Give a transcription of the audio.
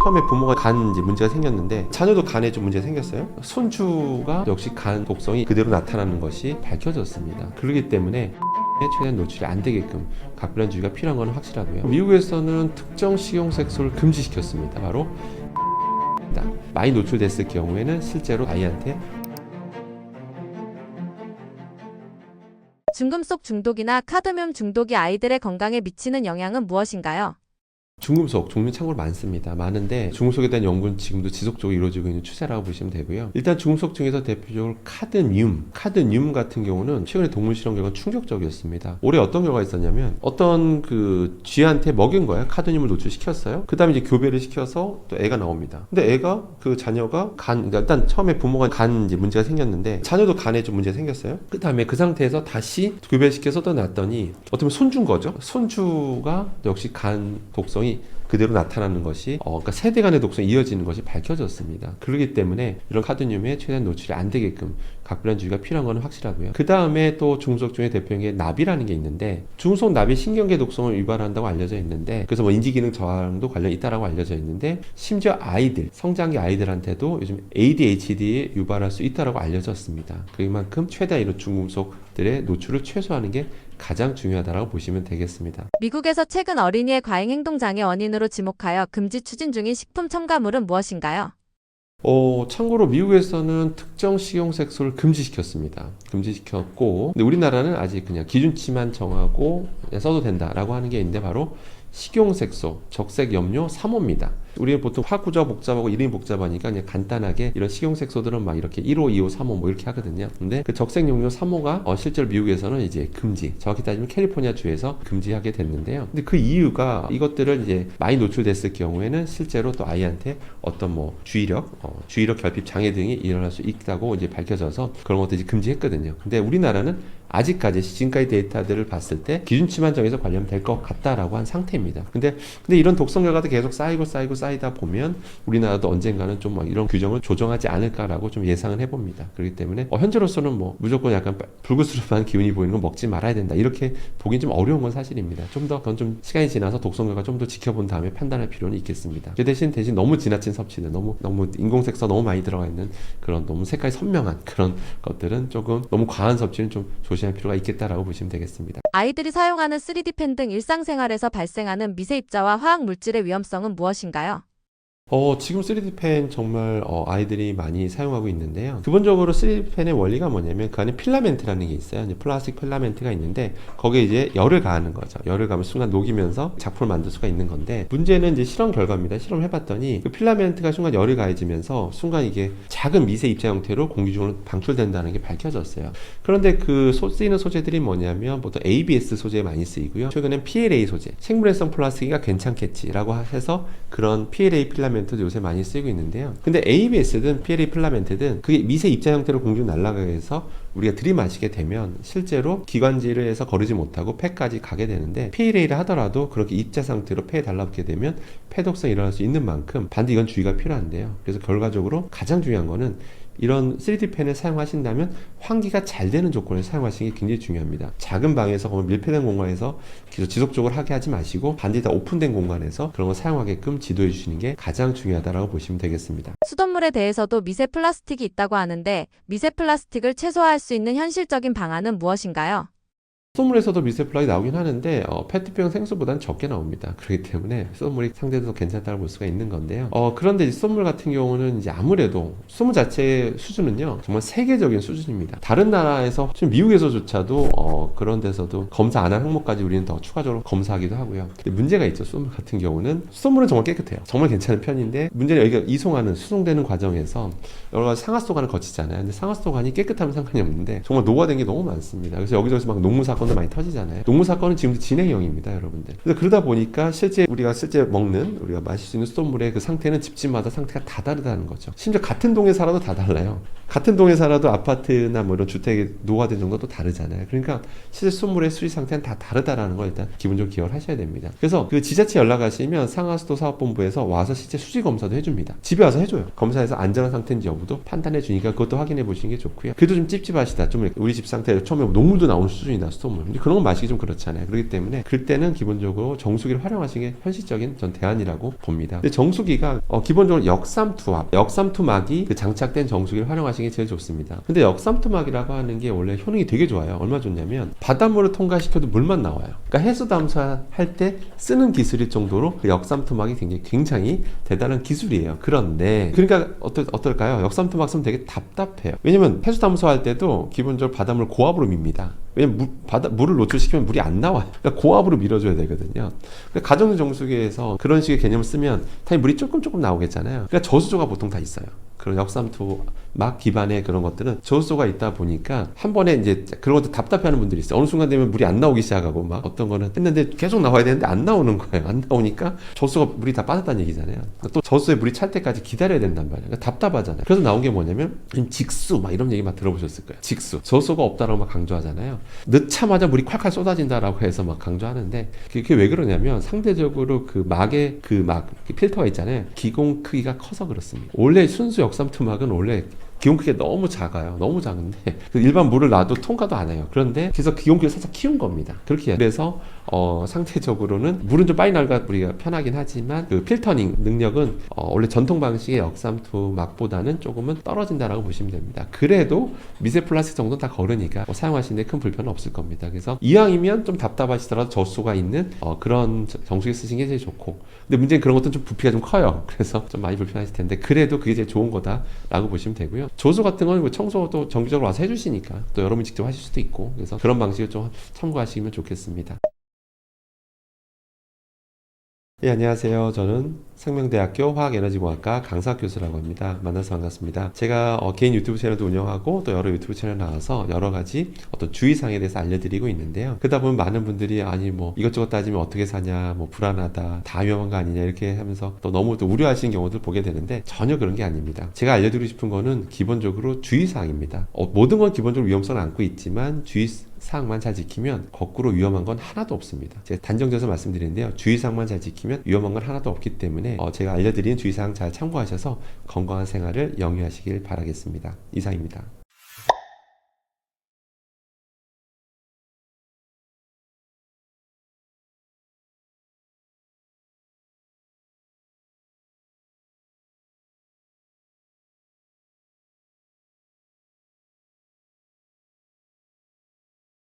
처음에 부모가 간 이제 문제가 생겼는데 자녀도 간에 좀 문제가 생겼어요. 손주가 역시 간 독성이 그대로 나타나는 것이 밝혀졌습니다. 그렇기 때문에 최대한 노출이 안 되게끔 각별한 주의가 필요한 건 확실하고요. 미국에서는 특정 식용색소를 금지시켰습니다. 바로 많이 노출됐을 경우에는 실제로 아이한테 중금속 중독이나 카드뮴 중독이 아이들의 건강에 미치는 영향은 무엇인가요? 중금속 종류 참고로 많은데 중금속에 대한 연구는 지금도 지속적으로 이루어지고 있는 추세라고 보시면 되고요. 일단 중금속 중에서 대표적으로 카드뮴 같은 경우는 최근에 동물 실험 결과가 충격적이었습니다. 올해 어떤 결과가 있었냐면 어떤 그 쥐한테 먹인 거예요. 카드뮴을 노출시켰어요. 그 다음에 이제 교배를 시켜서 또 애가 나옵니다. 근데 애가 그 자녀가 그러니까 일단 처음에 부모가 간 이제 문제가 생겼는데 자녀도 간에 좀 문제가 생겼어요. 그 다음에 그 상태에서 다시 교배시켜서 또 낳았더니 어떻게 보면 손주인 거죠. 손주가 역시 간 독성이 그대로 나타나는 것이 그러니까 세대 간의 독성이 이어지는 것이 밝혀졌습니다. 그렇기 때문에 이런 카드뮴에 최대한 노출이 안 되게끔 각별한 주의가 필요한 건 확실하고요. 그 다음에 또 중금속 중에 대표적인 게 납이라는 게 있는데 중금속 납이 신경계 독성을 유발한다고 알려져 있는데 그래서 뭐 인지기능 저하랑도 관련이 있다라고 알려져 있는데 심지어 아이들 성장기 아이들한테도 요즘 ADHD에 유발할 수 있다라고 알려졌습니다. 그만큼 최대한 이런 중금속들의 노출을 최소화하는 게 가장 중요하다고 보시면 되겠습니다. 미국에서 최근 어린이의 과잉 행동장애 원인으로 지목하여 금지 추진 중인 식품 첨가물은 무엇인가요? 참고로 미국에서는 특정 식용색소를 금지시켰습니다. 금지시켰고 근데 우리나라는 아직 그냥 기준치만 정하고 그냥 써도 된다라고 하는 게 있는데 바로 식용색소, 적색염료 3호입니다. 우리는 보통 화구조 복잡하고 이름이 복잡하니까 그냥 간단하게 이런 식용색소들은 막 이렇게 1호, 2호, 3호 뭐 이렇게 하거든요. 근데 그 적색염료 3호가 실제로 미국에서는 이제 금지, 정확히 따지면 캘리포니아 주에서 금지하게 됐는데요. 근데 그 이유가 이것들을 이제 많이 노출됐을 경우에는 실제로 또 아이한테 어떤 뭐 주의력 결핍 장애 등이 일어날 수 있다고 이제 밝혀져서 그런 것도 이제 금지했거든요. 근데 우리나라는 아직까지 지금까지 데이터들을 봤을 때 기준치만 정해서 관련될 것 같다라고 한 상태입니다. 근데 이런 독성 결과도 계속 쌓이다 보면 우리나라도 언젠가는 좀 막 이런 규정을 조정하지 않을까라고 좀 예상을 해봅니다. 그렇기 때문에 현재로서는 뭐 무조건 약간 불구스름한 기운이 보이는 건 먹지 말아야 된다 이렇게 보긴 좀 어려운 건 사실입니다. 좀 더 그건 좀 시간이 지나서 독성 결과 좀 더 지켜본 다음에 판단할 필요는 있겠습니다. 그 대신 너무 지나친 섭취는 너무 인공색소 너무 많이 들어가 있는 그런 너무 색깔이 선명한 그런 것들은 조금 너무 과한 섭취는 좀 조심할 필요가 있겠다라고 보시면 되겠습니다. 아이들이 사용하는 3D펜 등 일상생활에서 발생하는 미세 입자와 화학 물질의 위험성은 무엇인가요? 지금 3D펜 정말 아이들이 많이 사용하고 있는데요. 기본적으로 3D펜의 원리가 뭐냐면 그 안에 필라멘트라는 게 있어요. 이제 플라스틱 필라멘트가 있는데 거기에 이제 열을 가하는 거죠. 열을 가면 순간 녹이면서 작품을 만들 수가 있는 건데 문제는 이제 실험 결과입니다. 실험을 해봤더니 그 필라멘트가 순간 열이 가해지면서 순간 이게 작은 미세 입자 형태로 공기 중으로 방출된다는 게 밝혀졌어요. 그런데 쓰이는 소재들이 뭐냐면 보통 ABS 소재에 많이 쓰이고요. 최근엔 PLA 소재, 생물해성 플라스틱이 괜찮겠지라고 해서 그런 PLA 필라멘트 요새 많이 쓰이고 있는데요. 근데 ABS든 PLA 필라멘트든 그게 미세 입자 형태로 공중에 날아가게 해서 우리가 들이마시게 되면 실제로 기관지를 해서 거르지 못하고 폐까지 가게 되는데 PLA를 하더라도 그렇게 입자 상태로 폐에 달라붙게 되면 폐독성이 일어날 수 있는 만큼 반드시 이건 주의가 필요한데요. 그래서 결과적으로 가장 중요한 거는 이런 3D펜을 사용하신다면 환기가 잘 되는 조건을 사용하시는 게 굉장히 중요합니다. 작은 방에서 밀폐된 공간에서 지속적으로 하게 하지 마시고 반드시 다 오픈된 공간에서 그런 걸 사용하게끔 지도해 주시는 게 가장 중요하다고 보시면 되겠습니다. 수돗물에 대해서도 미세 플라스틱이 있다고 하는데 미세 플라스틱을 최소화할 수 있는 현실적인 방안은 무엇인가요? 수돗물에서도 미세 플라스틱이 나오긴 하는데 페트병 생수보다는 적게 나옵니다. 그렇기 때문에 수돗물이 상대적으로 괜찮다고 볼 수가 있는 건데요. 그런데 수돗물 같은 경우는 이제 아무래도 수돗물 자체의 수준은요 정말 세계적인 수준입니다. 다른 나라에서 지금 미국에서조차도 그런 데서도 검사 안 한 항목까지 우리는 더 추가적으로 검사하기도 하고요. 근데 문제가 있죠. 수돗물 같은 경우는 수돗물은 정말 깨끗해요. 정말 괜찮은 편인데 문제는 여기가 수송되는 과정에서 여러 가지 상하수도관을 거치잖아요. 근데 상하수도관이 깨끗하면 상관이 없는데 정말 노화된 게 너무 많습니다. 그래서 여기저기서 막 농무 사건도 많이 터지잖아요. 농무 사건은 지금도 진행형입니다, 여러분들. 그래서 그러다 보니까 우리가 마실 수 있는 수돗물의 그 상태는 집집마다 상태가 다 다르다는 거죠. 심지어 같은 동에 살아도 다 달라요. 같은 동에 살아도 아파트나 뭐 이런 주택의 노후화된 정도도 다르잖아요. 그러니까 실제 수돗물의 수리 상태는 다 다르다라는 걸 일단 기본적으로 기억을 하셔야 됩니다. 그래서 그 지자체 연락하시면 상하수도 사업본부에서 와서 실제 수질 검사도 해줍니다. 집에 와서 해줘요. 검사해서 안전한 상태인지 여부도 판단해 주니까 그것도 확인해 보시는 게 좋고요. 그래도 좀 찝찝하시다. 좀 우리 집 상태 처음에 녹물도 나오는 수준이다 수돗물. 근데 그런 건 마시기 좀 그렇잖아요. 그렇기 때문에 그때는 기본적으로 정수기를 활용하시는 게 현실적인 전 대안이라고 봅니다. 근데 정수기가 기본적으로 역삼투막이 그 장착된 정수기를 활용하시는 게 제일 좋습니다. 근데 역삼투막이라고 하는 게 원래 효능이 되게 좋아요. 얼마 좋냐면 바닷물을 통과시켜도 물만 나와요. 그러니까 해수 담수할 때 쓰는 기술일 정도로 그 역삼투막이 굉장히 대단한 기술이에요. 그런데 그러니까 어떨까요? 역삼투막 쓰면 되게 답답해요. 왜냐면 해수 담수할 때도 기본적으로 바닷물 고압으로 밉니다. 왜냐면 물을 노출시키면 물이 안 나와요. 그러니까 고압으로 밀어줘야 되거든요. 그러니까 가정 정수기에서 그런 식의 개념을 쓰면 당연히 물이 조금 나오겠잖아요. 그러니까 저수조가 보통 다 있어요. 그런 역삼투막 기반의 그런 것들은 저수조가 있다 보니까 한 번에 이제 그런 것도 답답해하는 분들이 있어요. 어느 순간 되면 물이 안 나오기 시작하고 막 어떤 거는 했는데 계속 나와야 되는데 안 나오는 거예요. 안 나오니까 저수가 물이 다 빠졌다는 얘기잖아요. 또 저수에 물이 찰 때까지 기다려야 된단 말이에요. 그러니까 답답하잖아요. 그래서 나온 게 뭐냐면 직수 막 이런 얘기 막 들어보셨을 거예요. 직수 저수가 없다라고 막 강조하잖아요. 넣자마자 물이 콸콸 쏟아진다라고 해서 막 강조하는데 그게 왜 그러냐면 상대적으로 그 막의 필터가 있잖아요. 기공 크기가 커서 그렇습니다. 원래 순수 역삼투막은 원래 기공 크기가 너무 작아요. 너무 작은데 일반 물을 놔도 통과도 안 해요. 그런데 그래서 기공 크기를 살짝 키운 겁니다. 그렇게 해요. 그래서 상대적으로는 물은 좀 빨리 나가 우리가 편하긴 하지만 그 필터닝 능력은 원래 전통 방식의 역삼투막보다는 조금은 떨어진다라고 보시면 됩니다. 그래도 미세 플라스틱 정도는 다 거르니까 사용하시는데 큰 불편은 없을 겁니다. 그래서 이왕이면 좀 답답하시더라도 저수가 있는 그런 정수기 쓰시는 게 제일 좋고, 근데 문제는 그런 것도 좀 부피가 좀 커요. 그래서 좀 많이 불편하실 텐데 그래도 그게 제일 좋은 거다라고 보시면 되고요. 조수 같은 건 청소도 정기적으로 와서 해주시니까 또 여러분이 직접 하실 수도 있고, 그래서 그런 방식을 좀 참고하시면 좋겠습니다. 네, 안녕하세요. 저는 생명대학교 화학에너지공학과 강사 교수라고 합니다. 만나서 반갑습니다. 제가 개인 유튜브 채널도 운영하고 또 여러 유튜브 채널 나와서 여러 가지 어떤 주의사항에 대해서 알려드리고 있는데요. 그러다 보면 많은 분들이 아니 뭐 이것저것 따지면 어떻게 사냐, 뭐 불안하다, 다 위험한 거 아니냐 이렇게 하면서 또 너무 또 우려하시는 경우들 보게 되는데 전혀 그런 게 아닙니다. 제가 알려드리고 싶은 거는 기본적으로 주의사항입니다. 모든 건 기본적으로 위험성을 안고 있지만 주의사항만 잘 지키면 거꾸로 위험한 건 하나도 없습니다. 제가 단정지어서 말씀드리는데요. 주의사항만 잘 지키면 위험한 건 하나도 없기 때문에 제가 알려드리는 주의사항 잘 참고하셔서 건강한 생활을 영위하시길 바라겠습니다. 이상입니다.